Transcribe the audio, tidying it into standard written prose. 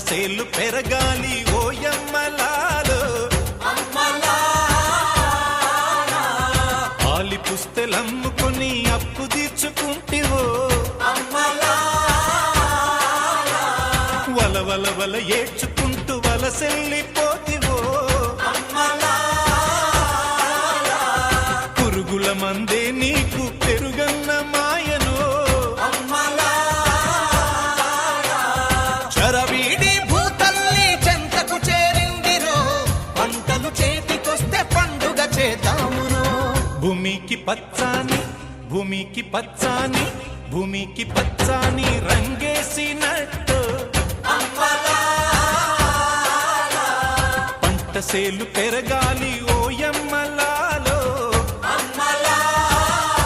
సేలు పెరగాలి ఓయమ్మలాలో ఆలి పుస్తెలమ్ముకొని అప్పు తీర్చుకుంటివో వల వల వల ఏడ్చుకుంటూ వలసెల్లిపోతివో పురుగుల మందే నీకు పెరుగన్న మాయనో చరవీడి భూతల్లి చెంతకు చేరిందిరో పంటలు చేతికొస్తే పండుగ చేద్దామురో భూమికి పచ్చాని భూమికి పచ్చాని భూమికి పచ్చాని రంగేసినట్టు పంట సేలు పెరగాలి ఓయమ్మలా